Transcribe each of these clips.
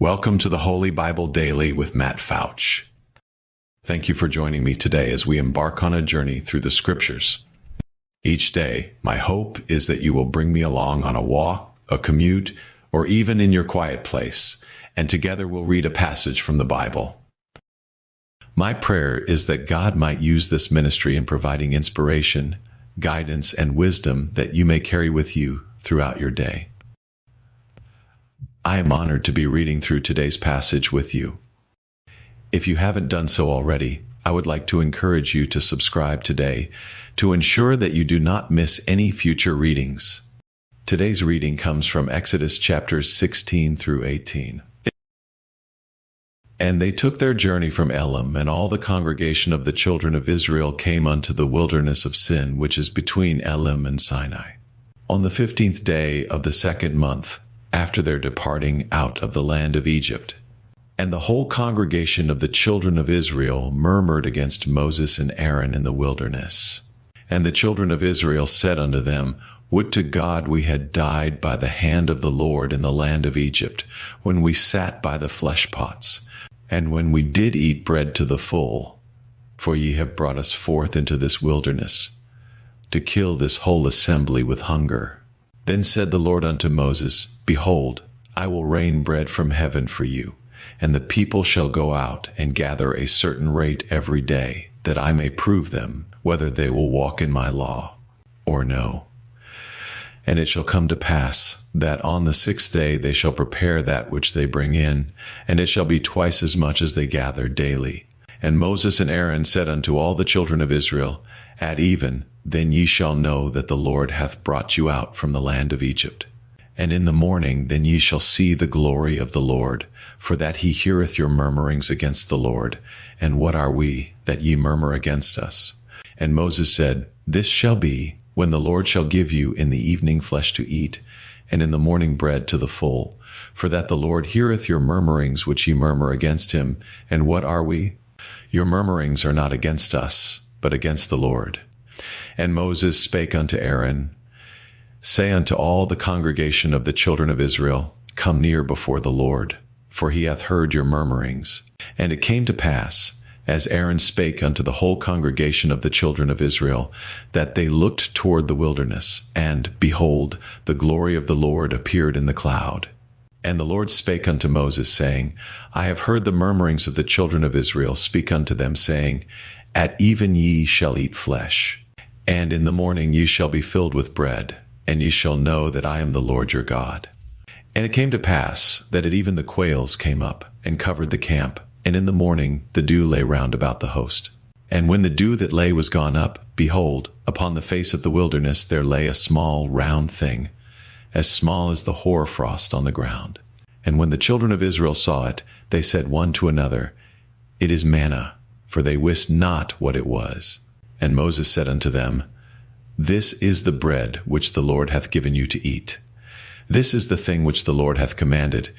Welcome to the Holy Bible Daily with Matt Fouch. Thank you for joining me today as we embark on a journey through the Scriptures. Each day, my hope is that you will bring me along on a walk, a commute, or even in your quiet place, and together we'll read a passage from the Bible. My prayer is that God might use this ministry in providing inspiration, guidance, and wisdom that you may carry with you throughout your day. I am honored to be reading through today's passage with you. If you haven't done so already, I would like to encourage you to subscribe today to ensure that you do not miss any future readings. Today's reading comes from Exodus chapters 16 through 18. And they took their journey from Elim, and all the congregation of the children of Israel came unto the wilderness of Sin, which is between Elim and Sinai. On the 15th day of the second month, after their departing out of the land of Egypt. And the whole congregation of the children of Israel murmured against Moses and Aaron in the wilderness. And the children of Israel said unto them, Would to God we had died by the hand of the Lord in the land of Egypt, when we sat by the flesh pots, and when we did eat bread to the full. For ye have brought us forth into this wilderness, to kill this whole assembly with hunger. Then said the Lord unto Moses, Behold, I will rain bread from heaven for you, and the people shall go out and gather a certain rate every day, that I may prove them whether they will walk in my law or no. And it shall come to pass that on the 6th day they shall prepare that which they bring in, and it shall be twice as much as they gather daily. And Moses and Aaron said unto all the children of Israel, At even, then ye shall know that the Lord hath brought you out from the land of Egypt. And in the morning then ye shall see the glory of the Lord, for that he heareth your murmurings against the Lord. And what are we, that ye murmur against us? And Moses said, This shall be, when the Lord shall give you in the evening flesh to eat, and in the morning bread to the full. For that the Lord heareth your murmurings which ye murmur against him. And what are we? Your murmurings are not against us, but against the Lord. And Moses spake unto Aaron, Say unto all the congregation of the children of Israel, Come near before the Lord, for he hath heard your murmurings. And it came to pass, as Aaron spake unto the whole congregation of the children of Israel, that they looked toward the wilderness, and, behold, the glory of the Lord appeared in the cloud. And the Lord spake unto Moses, saying, I have heard the murmurings of the children of Israel. Speak unto them, saying, At even ye shall eat flesh, and in the morning ye shall be filled with bread, and ye shall know that I am the Lord your God. And it came to pass that at even the quails came up, and covered the camp, and in the morning the dew lay round about the host. And when the dew that lay was gone up, behold, upon the face of the wilderness there lay a small round thing, as small as the hoarfrost on the ground. And when the children of Israel saw it, they said one to another, It is manna, for they wist not what it was. And Moses said unto them, This is the bread which the Lord hath given you to eat. This is the thing which the Lord hath commanded.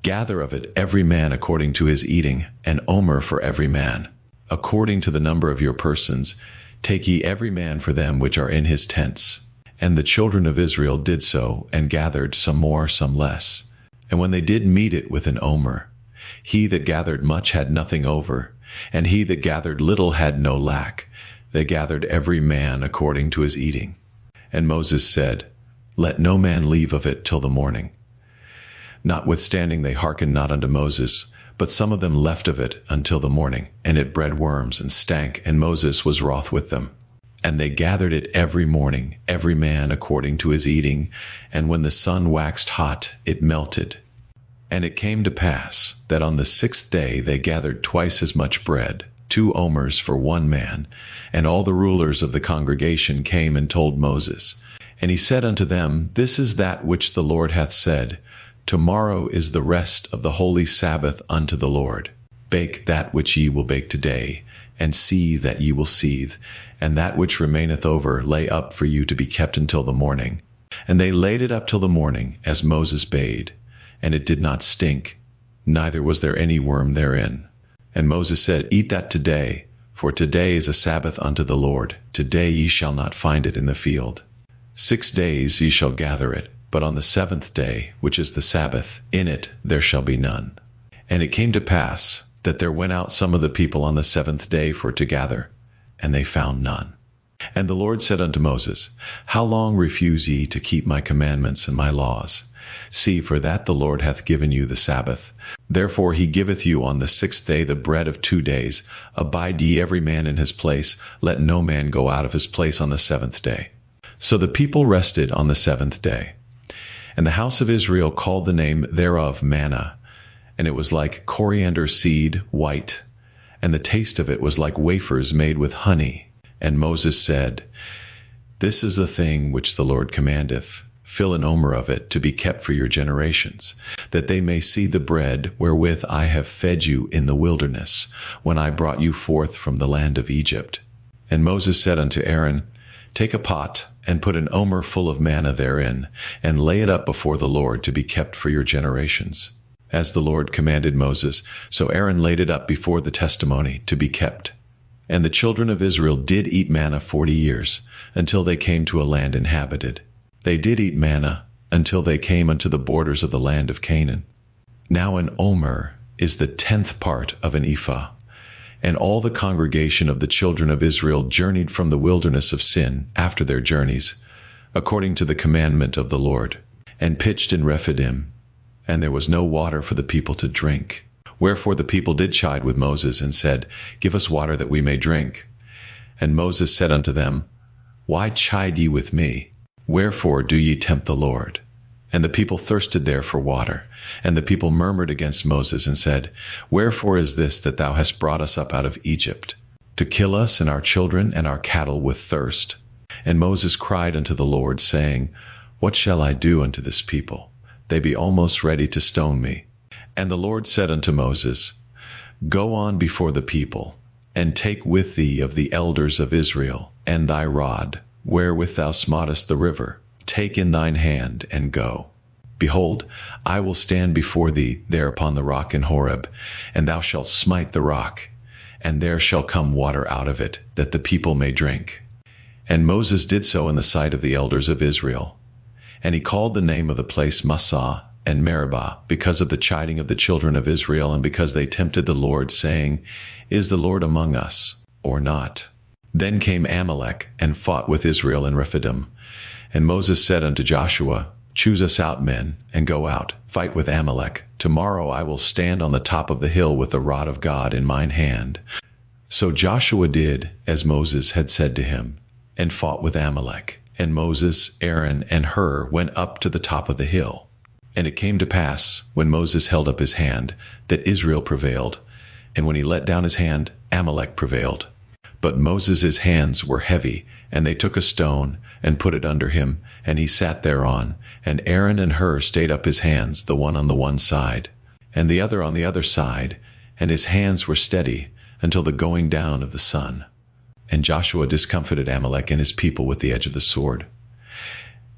Gather of it every man according to his eating, an omer for every man. According to the number of your persons, take ye every man for them which are in his tents. And the children of Israel did so, and gathered some more, some less. And when they did meet it with an omer, he that gathered much had nothing over, and he that gathered little had no lack. They gathered every man according to his eating. And Moses said, Let no man leave of it till the morning. Notwithstanding they hearkened not unto Moses, but some of them left of it until the morning, and it bred worms and stank, and Moses was wroth with them. And they gathered it every morning, every man according to his eating, and when the sun waxed hot, it melted. And it came to pass that on the 6th day they gathered twice as much bread, 2 omers for one man. And all the rulers of the congregation came and told Moses. And he said unto them, This is that which the Lord hath said, Tomorrow is the rest of the holy Sabbath unto the Lord. Bake that which ye will bake today, and seethe that ye will seethe, and that which remaineth over lay up for you to be kept until the morning. And they laid it up till the morning, as Moses bade. And it did not stink, neither was there any worm therein. And Moses said, Eat that today, for today is a Sabbath unto the Lord. Today ye shall not find it in the field. 6 days ye shall gather it, but on the seventh day, which is the Sabbath, in it there shall be none. And it came to pass that there went out some of the people on the seventh day for to gather, and they found none. And the Lord said unto Moses, How long refuse ye to keep my commandments and my laws? See, for that the Lord hath given you the Sabbath. Therefore he giveth you on the sixth day the bread of 2 days. Abide ye every man in his place. Let no man go out of his place on the seventh day. So the people rested on the seventh day. And the house of Israel called the name thereof manna. And it was like coriander seed, white. And the taste of it was like wafers made with honey. And Moses said, This is the thing which the Lord commandeth. Fill an omer of it to be kept for your generations, that they may see the bread wherewith I have fed you in the wilderness, when I brought you forth from the land of Egypt. And Moses said unto Aaron, Take a pot, and put an omer full of manna therein, and lay it up before the Lord to be kept for your generations. As the Lord commanded Moses, so Aaron laid it up before the testimony to be kept. And the children of Israel did eat manna 40 years, until they came to a land inhabited. They did eat manna until they came unto the borders of the land of Canaan. Now an omer is the 10th part of an ephah. And all the congregation of the children of Israel journeyed from the wilderness of Sin after their journeys, according to the commandment of the Lord, and pitched in Rephidim. And there was no water for the people to drink. Wherefore the people did chide with Moses, and said, Give us water that we may drink. And Moses said unto them, Why chide ye with me? Wherefore do ye tempt the Lord? And the people thirsted there for water. And the people murmured against Moses, and said, Wherefore is this that thou hast brought us up out of Egypt, to kill us and our children and our cattle with thirst? And Moses cried unto the Lord, saying, What shall I do unto this people? They be almost ready to stone me. And the Lord said unto Moses, Go on before the people, and take with thee of the elders of Israel, and thy rod, wherewith thou smootest the river. Take in thine hand, and go. Behold, I will stand before thee there upon the rock in Horeb, and thou shalt smite the rock, and there shall come water out of it, that the people may drink. And Moses did so in the sight of the elders of Israel. And he called the name of the place Massah and Meribah, because of the chiding of the children of Israel, and because they tempted the Lord, saying, Is the Lord among us, or not? Then came Amalek, and fought with Israel in Rephidim. And Moses said unto Joshua, Choose us out men, and go out, fight with Amalek. Tomorrow I will stand on the top of the hill with the rod of God in mine hand. So Joshua did as Moses had said to him, and fought with Amalek. And Moses, Aaron, and Hur went up to the top of the hill. And it came to pass, when Moses held up his hand, that Israel prevailed. And when he let down his hand, Amalek prevailed. But Moses' hands were heavy, and they took a stone, and put it under him, and he sat thereon. And Aaron and Hur stayed up his hands, the one on the one side, and the other on the other side, and his hands were steady, until the going down of the sun. And Joshua discomfited Amalek and his people with the edge of the sword.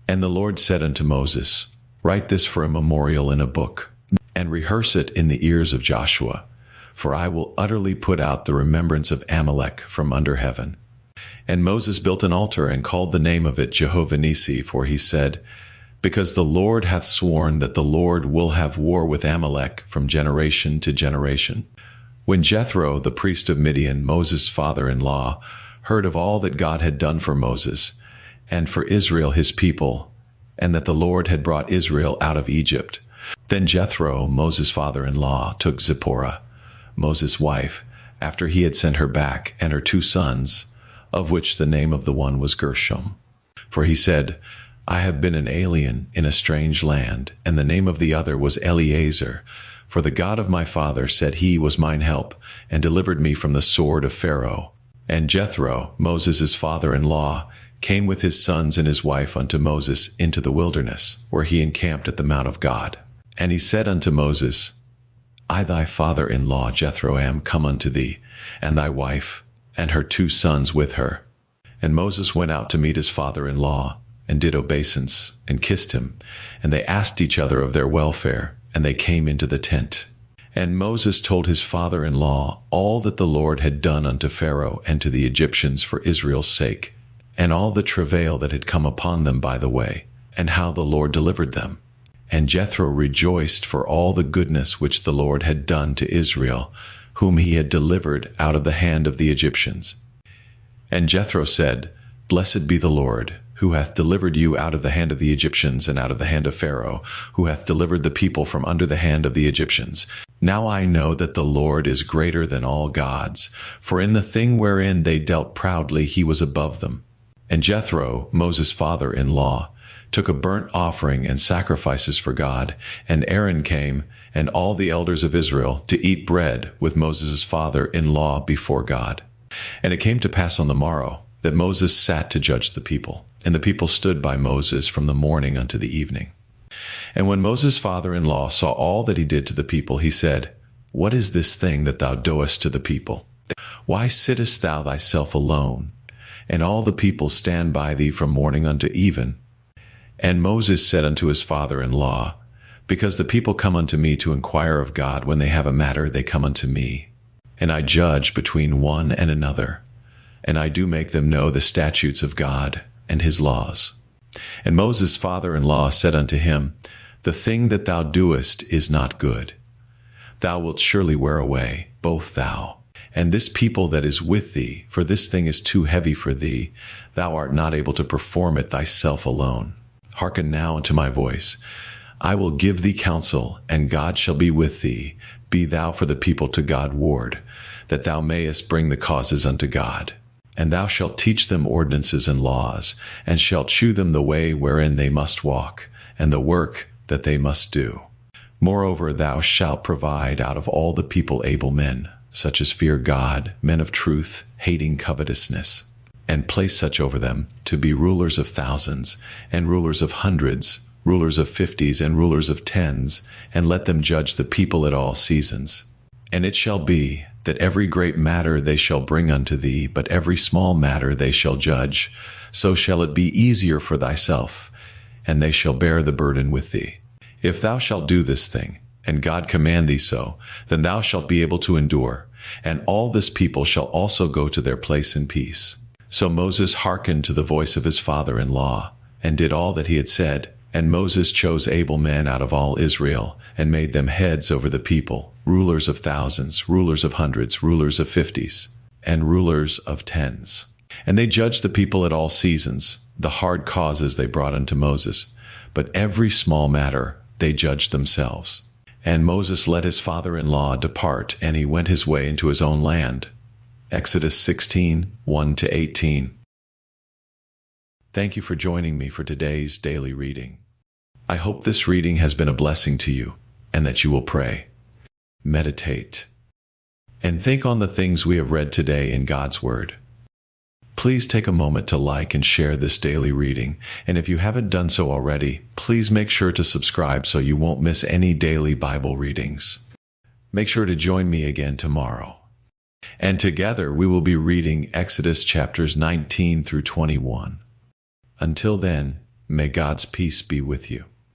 And the Lord said unto Moses, Write this for a memorial in a book, and rehearse it in the ears of Joshua, for I will utterly put out the remembrance of Amalek from under heaven. And Moses built an altar, and called the name of it Jehovah Nissi, for he said, Because the Lord hath sworn that the Lord will have war with Amalek from generation to generation. When Jethro, the priest of Midian, Moses' father-in-law, heard of all that God had done for Moses, and for Israel his people, and that the Lord had brought Israel out of Egypt, then Jethro, Moses' father-in-law, took Zipporah, Moses' wife, after he had sent her back, and her 2 sons, of which the name of the one was Gershom. For he said, I have been an alien in a strange land, and the name of the other was Eleazar. For the God of my father said he was mine help, and delivered me from the sword of Pharaoh. And Jethro, Moses' father-in-law, came with his sons and his wife unto Moses into the wilderness, where he encamped at the mount of God. And he said unto Moses, I thy father-in-law Jethro am come unto thee, and thy wife, and her 2 sons with her. And Moses went out to meet his father-in-law, and did obeisance, and kissed him. And they asked each other of their welfare, and they came into the tent. And Moses told his father-in-law all that the Lord had done unto Pharaoh and to the Egyptians for Israel's sake, and all the travail that had come upon them by the way, and how the Lord delivered them. And Jethro rejoiced for all the goodness which the Lord had done to Israel, whom he had delivered out of the hand of the Egyptians. And Jethro said, Blessed be the Lord, who hath delivered you out of the hand of the Egyptians and out of the hand of Pharaoh, who hath delivered the people from under the hand of the Egyptians. Now I know that the Lord is greater than all gods, for in the thing wherein they dealt proudly he was above them. And Jethro, Moses' father-in-law, took a burnt offering and sacrifices for God, and Aaron came, and all the elders of Israel, to eat bread with Moses' father-in-law before God. And it came to pass on the morrow, that Moses sat to judge the people, and the people stood by Moses from the morning unto the evening. And when Moses' father-in-law saw all that he did to the people, he said, What is this thing that thou doest to the people? Why sittest thou thyself alone, and all the people stand by thee from morning unto even? And Moses said unto his father-in-law, Because the people come unto me to inquire of God, when they have a matter they come unto me. And I judge between one and another, and I do make them know the statutes of God and his laws. And Moses' father-in-law said unto him, The thing that thou doest is not good. Thou wilt surely wear away, both thou and this people that is with thee, for this thing is too heavy for thee. Thou art not able to perform it thyself alone. Hearken now unto my voice. I will give thee counsel, and God shall be with thee. Be thou for the people to God ward, that thou mayest bring the causes unto God. And thou shalt teach them ordinances and laws, and shalt shew them the way wherein they must walk, and the work that they must do. Moreover, thou shalt provide out of all the people able men, such as fear God, men of truth, hating covetousness, and place such over them to be rulers of thousands, and rulers of hundreds, rulers of 50s, and rulers of 10s, and let them judge the people at all seasons. And it shall be, that every great matter they shall bring unto thee, but every small matter they shall judge. So shall it be easier for thyself, and they shall bear the burden with thee. If thou shalt do this thing, and God command thee so, then thou shalt be able to endure, and all this people shall also go to their place in peace. So Moses hearkened to the voice of his father-in-law, and did all that he had said. And Moses chose able men out of all Israel, and made them heads over the people, rulers of thousands, rulers of hundreds, rulers of 50s, and rulers of 10s. And they judged the people at all seasons. The hard causes they brought unto Moses, but every small matter they judged themselves. And Moses let his father-in-law depart, and he went his way into his own land. Exodus 16, 1-18. Thank you for joining me for today's daily reading. I hope this reading has been a blessing to you, and that you will pray, meditate, and think on the things we have read today in God's Word. Please take a moment to like and share this daily reading, and if you haven't done so already, please make sure to subscribe so you won't miss any daily Bible readings. Make sure to join me again tomorrow. And together we will be reading Exodus chapters 19 through 21. Until then, may God's peace be with you.